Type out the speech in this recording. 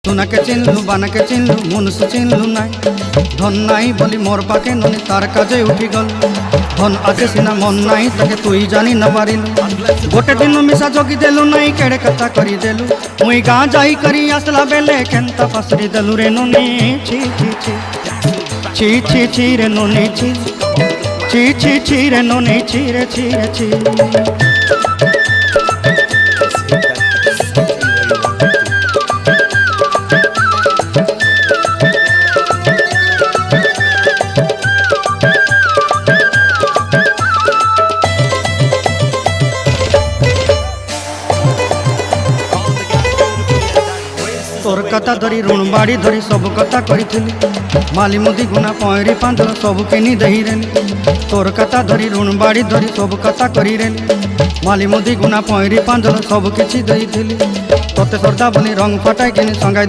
सुनाके चिन्हलु बानाके चिन्हलु मुनुष चिन्हलु नाई धन नाई बोली मोर पाके ननी तार काजे उठी गल धन आजे सिना मन नाई ताके तुई जानी न पारिलु गोटे दिन मिसा जोगी देलु नाई केड़े कथा करी देलु मुई गाँ जाई करी आसला बेले केंता पासरी देलु रे ननी छी छी छी छी छी छी रे ननी छी छी छी छी रे ननी छी रे छी रे छी। तोर कथा धरी ऋण बाड़ी धरी सब कथा करी माली मुदी गुना पहरी पांदल सब किनी दही रेली तोर कथा धरी ऋण बाड़ी धरी सब कथा करी रेली माली मुदी गुना पहरी पांदल सब किछि दही तोते सरदा बोली रंग फटाई किनी संगाई